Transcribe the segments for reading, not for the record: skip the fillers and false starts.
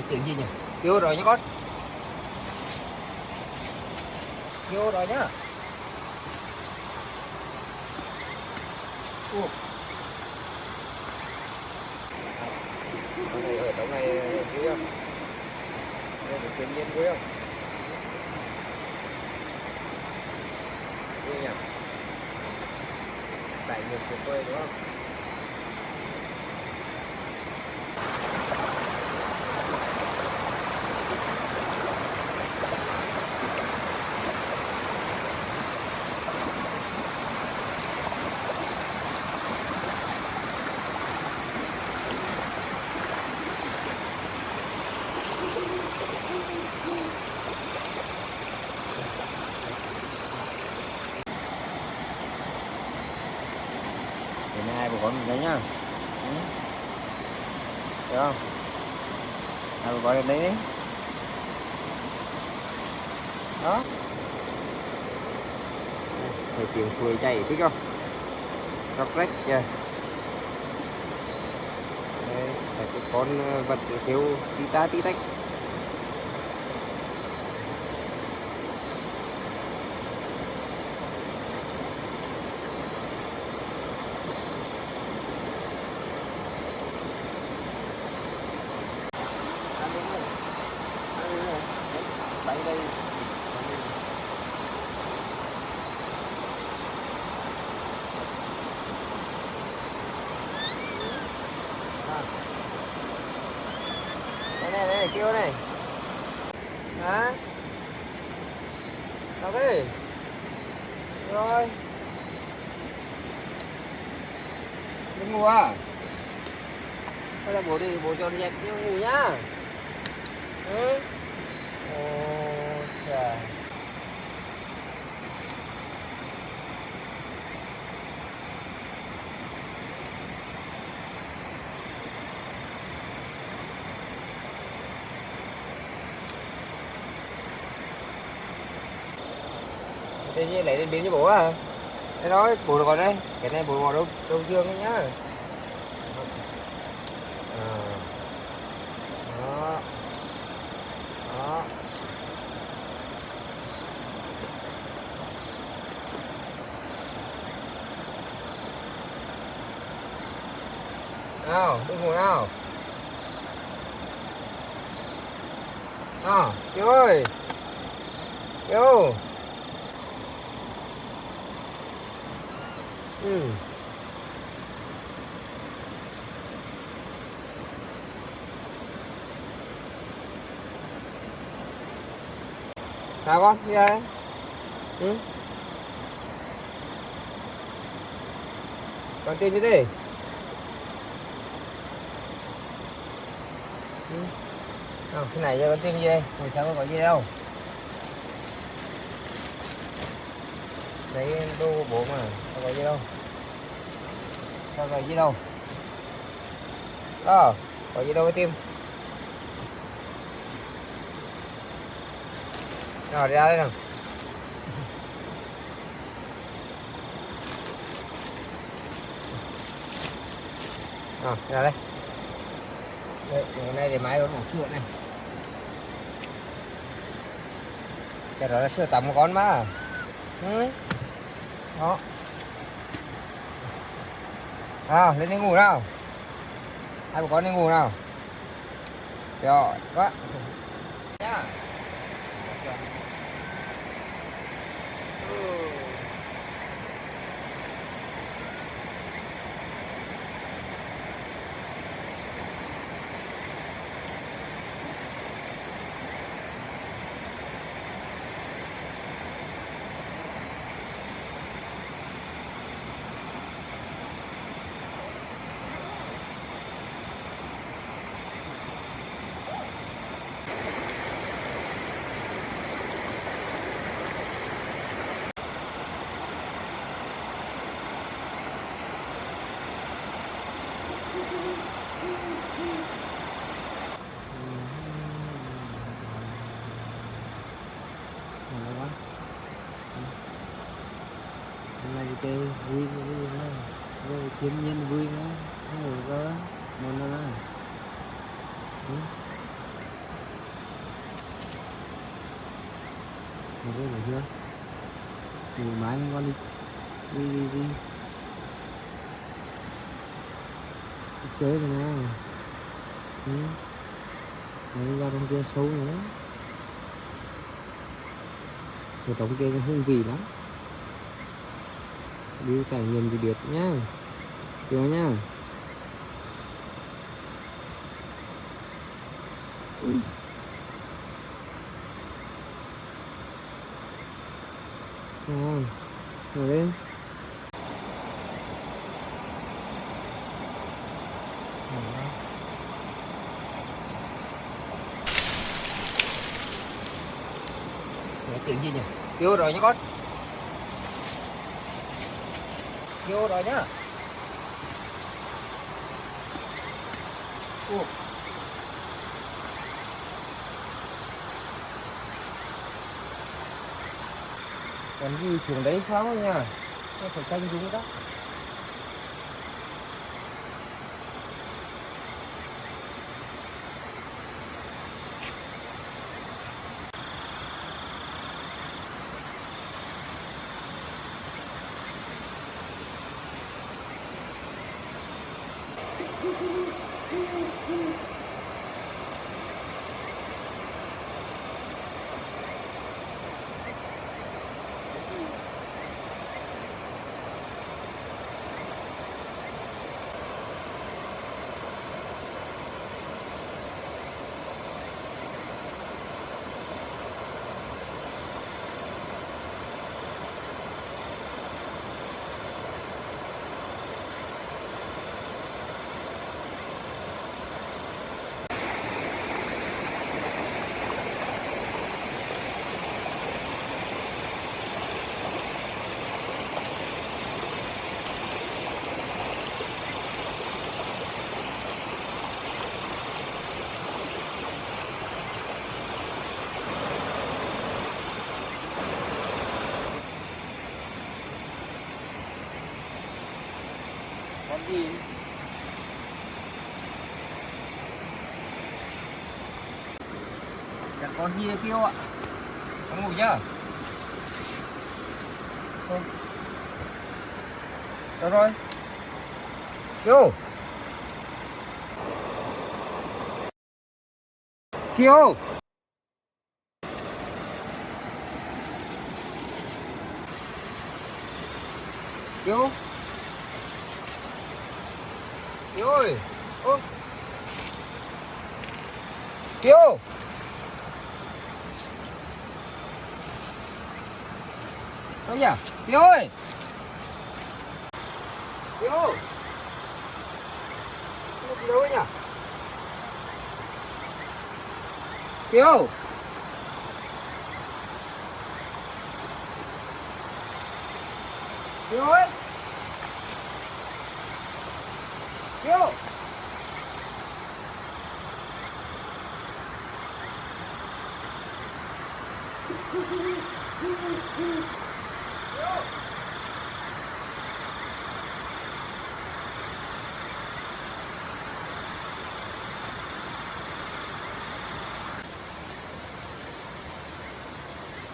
Tiếng gì nhỉ? Vô rồi nhá con. Vô rồi nhá. Con này ở trong này vui không? Đây là thiên nhiên vui không? Vui nhỉ? Trải nghiệm tuyệt vời đúng không? Hai bố con mình đấy nhá. Được không? Hai bố con lên đấy đi. Đó. Thấy tiếng suối chảy thích không? Róc rách kìa. Đây, thấy cái con vật kêu tí ta tí tách. Bay đây. Này kêu này. Hả? Đâu thế? Rồi. Đi ngủ à? Thôi là bố đi, bố cho đi dẹp ngủ nhá. Ừ. Ồ trời. Thế như lấy đến pin cho bố à? Thế nói bố được còn đây, cái này bố bỏ đâu dương ấy nhá. Đó. Đó. Nào, đi ngủ nào. Kêu ơi. Kêu. Ừ. Sao con, đi ra đây. Ừ. Con tìm cái gì? Ừ. Cái này cho con tìm gì đây? Ngồi sao có gì đâu. Lấy đồ của bố mà, không có gì đâu. Không có gì đâu. Có gì đâu cái tim. Nào ra đây nào. Ra đây. Đây, cái này để máy nó đổ sữa này. Cái đó là sữa tắm của con mà. Ừ. Đó. Lên đi ngủ nào. Hai bố con đi ngủ nào. Rồi, quá. Nhá. Hôm nay chơi vui nữa, rồi thiên nhiên vui nữa, không có một nữa. đây phải chưa? Thì máy mình con đi đi chơi rồi nè. Ừ. Đấy, ra trong kia sâu nữa. Ở trong kia hung vị lắm. Đi trải nghiệm thì biết nhá. Chưa nhá. Rồi lên. Đấy, tiếng gì nhỉ? Vô rồi nhá con. Vô rồi nhá. Ủa. Còn gì xuống đấy sao nha? Nó phải canh đúng đó. Con gì? Chắc con gì kêu ạ? Con ngủ nhá. Thôi. Được rồi. Kêu. Kêu. Kêu. Kêu ơi. Ô. Kêu. Đâu nhỉ? Kêu ơi. Kêu. Kêu đi đâu ấy nhỉ? Kêu. Kêu ơi. Kêu.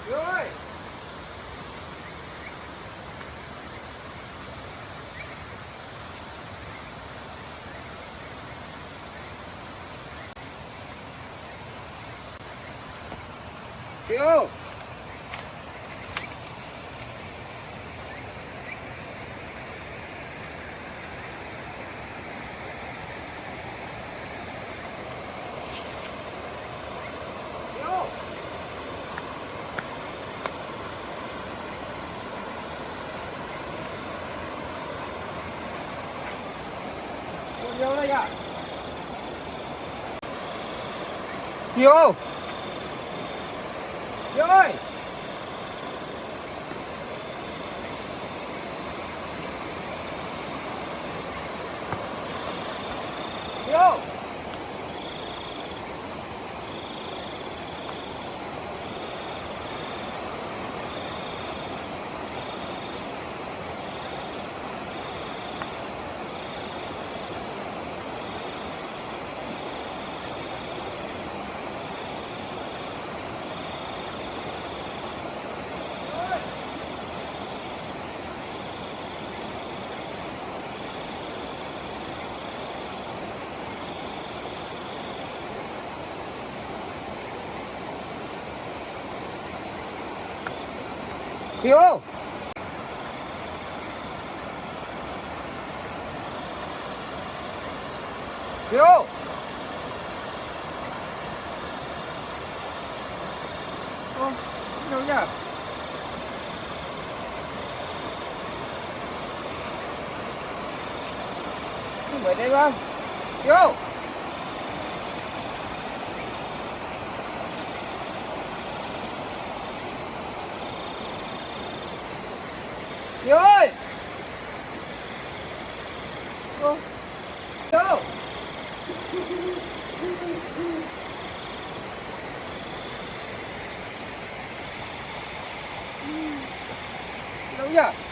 Kêu ơi. Kêu. Kêu. Kêu đây ạ. Kêu. Kêu ơi. Kêu. Hiếu. Hiếu. Ô, đâu nhỉ? Không phải đây không? Hiếu. Hiếu ơi. Ô, Hiếu. Đâu nhỉ?